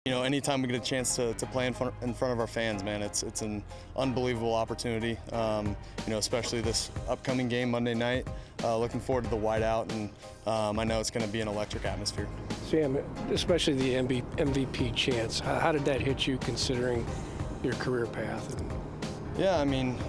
anytime we get a chance to play in front of our fans, man, it's an unbelievable opportunity. Especially this upcoming game Monday night. Looking forward to the whiteout, and I know it's going to be an electric atmosphere. Sam, especially the MVP chance, how did that hit you considering your career path? Yeah,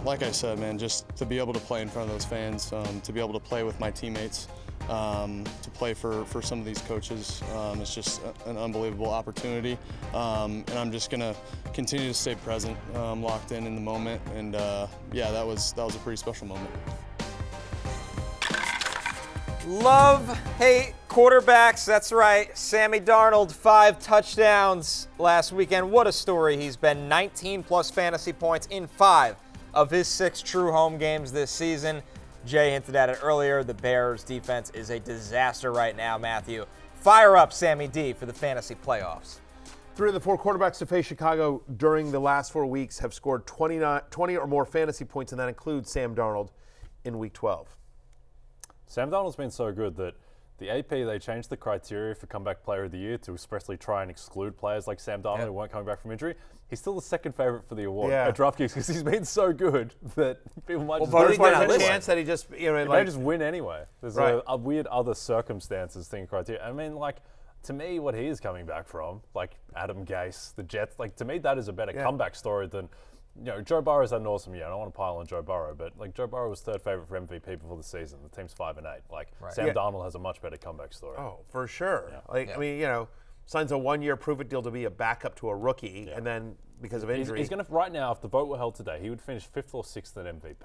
like I said, man, just to be able to play in front of those fans, to be able to play with my teammates, to play for some of these coaches, it's just an unbelievable opportunity. And I'm just going to continue to stay present, locked in the moment. And yeah, that was a pretty special moment. Love, hate quarterbacks. That's right. Sammy Darnold, 5 touchdowns last weekend. What a story he's been. 19-plus fantasy points in 5 of his 6 true home games this season. Jay hinted at it earlier. The Bears' defense is a disaster right now, Matthew. Fire up Sammy D for the fantasy playoffs. 3 of the 4 quarterbacks to face Chicago during the last 4 weeks have scored 20 or more fantasy points, and that includes Sam Darnold in Week 12. Sam Darnold's been so good that the AP, they changed the criteria for comeback player of the year to expressly try and exclude players like Sam Darnold who weren't coming back from injury. He's still the second favorite for the award at DraftKings because he's been so good that people might just there's a chance that he just, he may just win anyway. There's a weird other circumstances thing criteria. To me, what he is coming back from, like Adam Gase, the Jets, to me that is a better comeback story than, Joe Burrow's had an awesome year. I don't want to pile on Joe Burrow, but Joe Burrow was 3rd favorite for MVP before the season. The team's 5-8. Sam Darnold has a much better comeback story. Oh, for sure. Yeah. Signs a 1-year prove-it deal to be a backup to a rookie, and then because of injury. He's going to, right now, if the vote were held today, he would finish 5th or 6th at MVP.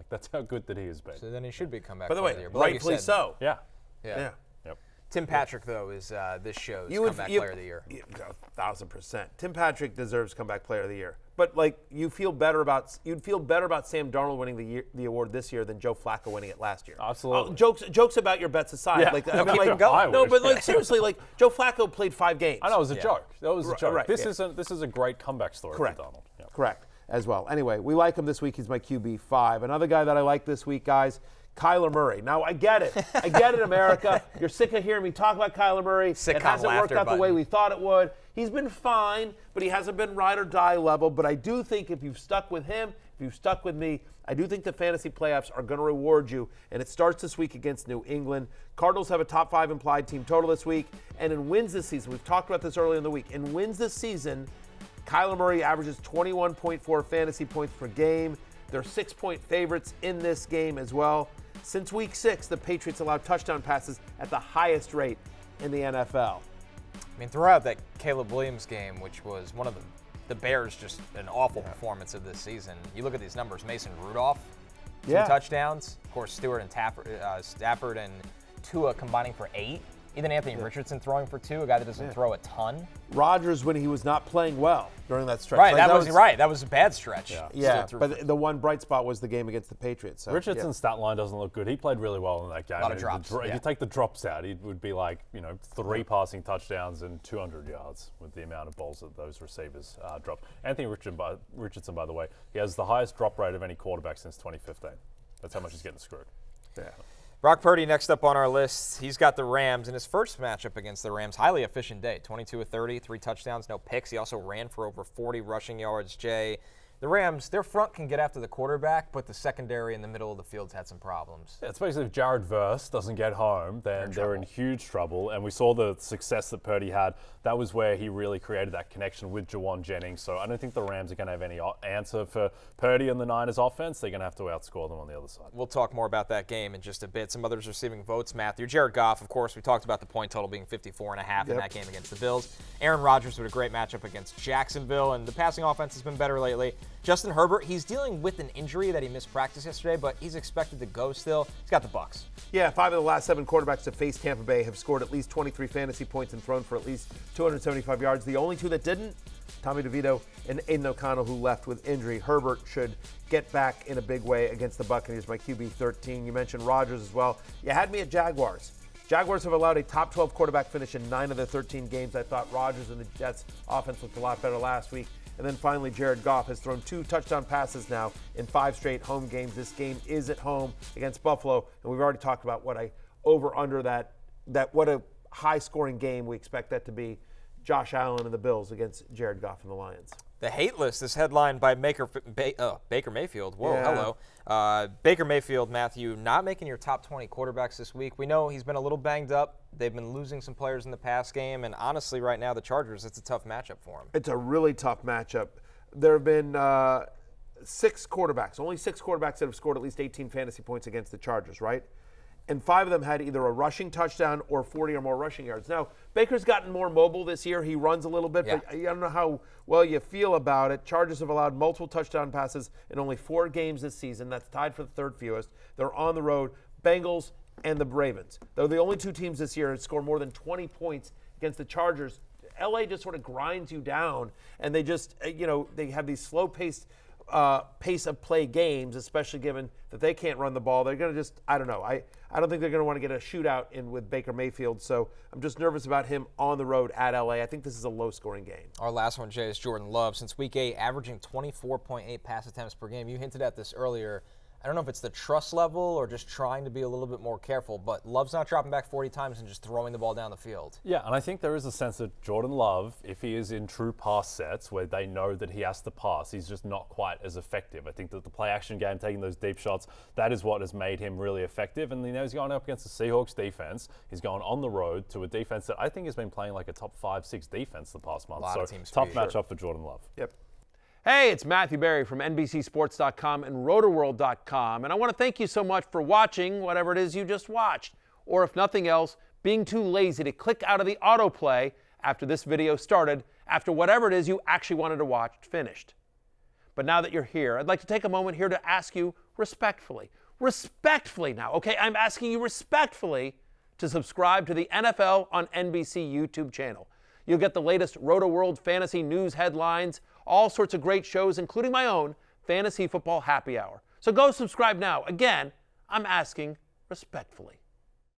That's how good that he has been. So then he should be comeback By the way, player of the year. Rightfully so. Yeah. Tim Patrick, though, is this show's comeback player of the year. 1,000%. Tim Patrick deserves comeback player of the year. But you'd feel better about Sam Darnold winning the award this year than Joe Flacco winning it last year. Absolutely. Jokes about your bets aside. Seriously, Joe Flacco played 5 games. I know, it was a joke. That was a joke. Right, this is a great comeback story for Darnold. Yeah. Correct, as well. Anyway, we like him this week. He's my QB 5. Another guy that I like this week, guys, Kyler Murray. Now, I get it, America. You're sick of hearing me talk about Kyler Murray. It hasn't worked out the way we thought it would. He's been fine, but he hasn't been ride or die level. But I do think if you've stuck with him, if you've stuck with me, I do think the fantasy playoffs are going to reward you. And it starts this week against New England. Cardinals have a top 5 implied team total this week. And in wins this season, we've talked about this earlier in the week. In wins this season, Kyler Murray averages 21.4 fantasy points per game. They're 6-point favorites in this game as well. Since Week 6, the Patriots allowed touchdown passes at the highest rate in the NFL. Throughout that Caleb Williams game, which was one of the Bears' just an awful performance of this season, you look at these numbers. Mason Rudolph, 2 touchdowns. Of course, Stewart and Stafford and Tua combining for 8. Even Anthony Richardson throwing for 2, a guy that doesn't throw a ton. Rodgers, when he was not playing well during that stretch. Right, that was a bad stretch. But the one bright spot was the game against the Patriots. So, Richardson's stat line doesn't look good. He played really well in that game. A lot of drops. If you take the drops out, he would be 3 passing touchdowns and 200 yards with the amount of balls that those receivers dropped. Anthony Richardson, by the way, he has the highest drop rate of any quarterback since 2015. That's how much he's getting screwed. Yeah. Brock Purdy next up on our list. He's got the Rams in his first matchup against the Rams. Highly efficient day, 22 of 30, 3 touchdowns, no picks. He also ran for over 40 rushing yards. Jay, the Rams, their front can get after the quarterback, but the secondary in the middle of the field's had some problems. Yeah, it's basically if Jared Verse doesn't get home, then they're in huge trouble. And we saw the success that Purdy had. That was where he really created that connection with Jawan Jennings. So I don't think the Rams are going to have any answer for Purdy and the Niners offense. They're going to have to outscore them on the other side. We'll talk more about that game in just a bit. Some others receiving votes, Matthew. Jared Goff, of course, we talked about the point total being 54.5 in that game against the Bills. Aaron Rodgers with a great matchup against Jacksonville, and the passing offense has been better lately. Justin Herbert, he's dealing with an injury that he missed practice yesterday, but he's expected to go still. He's got the Bucs. Yeah, 5 of the last 7 quarterbacks to face Tampa Bay have scored at least 23 fantasy points and thrown for at least 275 yards. The only 2 that didn't, Tommy DeVito and Aiden O'Connell, who left with injury. Herbert should get back in a big way against the Buccaneers, my QB 13. You mentioned Rodgers as well. You had me at Jaguars. Jaguars have allowed a top 12 quarterback finish in 9 of their 13 games. I thought Rodgers and the Jets' offense looked a lot better last week. And then finally, Jared Goff has thrown 2 touchdown passes now in 5 straight home games. This game is at home against Buffalo, and we've already talked about what a high-scoring game we expect that to be. Josh Allen and the Bills against Jared Goff and the Lions. The hate list is headlined by Baker Mayfield. Whoa, Yeah. hello. Baker Mayfield, Matthew, not making your top 20 quarterbacks this week. We know he's been a little banged up. They've been losing some players in the pass game. And honestly, right now, the Chargers, it's a tough matchup for him. It's a really tough matchup. There have been only 6 quarterbacks that have scored at least 18 fantasy points against the Chargers, right? And 5 of them had either a rushing touchdown or 40 or more rushing yards. Now, Baker's gotten more mobile this year. He runs a little bit, but I don't know how well you feel about it. Chargers have allowed multiple touchdown passes in only 4 games this season. That's tied for the 3rd fewest. They're on the road. Bengals and the Ravens. They're the only 2 teams this year that score more than 20 points against the Chargers. LA just sort of grinds you down, and they just, they have these slow-paced pace of play games, especially given that they can't run the ball. They're going to just, I don't know. I don't think they're going to want to get a shootout in with Baker Mayfield, so I'm just nervous about him on the road at LA. I think this is a low-scoring game. Our last one, Jay, is Jordan Love. Since Week 8, averaging 24.8 pass attempts per game. You hinted at this earlier. I don't know if it's the trust level or just trying to be a little bit more careful, but Love's not dropping back 40 times and just throwing the ball down the field. Yeah, and I think there is a sense that Jordan Love, if he is in true pass sets where they know that he has to pass, he's just not quite as effective. I think that the play-action game, taking those deep shots, that is what has made him really effective. And he's going up against the Seahawks defense. He's going on the road to a defense that I think has been playing like a top 5-6 defense the past month. So tough matchup for Jordan Love. Yep. Hey, it's Matthew Berry from NBCSports.com and RotoWorld.com, and I want to thank you so much for watching whatever it is you just watched, or if nothing else, being too lazy to click out of the autoplay after this video started, after whatever it is you actually wanted to watch finished. But now that you're here, I'd like to take a moment here to ask you respectfully now, okay? I'm asking you respectfully to subscribe to the NFL on NBC YouTube channel. You'll get the latest RotoWorld fantasy news headlines, all sorts of great shows, including my own Fantasy Football Happy Hour. So go subscribe now. Again, I'm asking respectfully.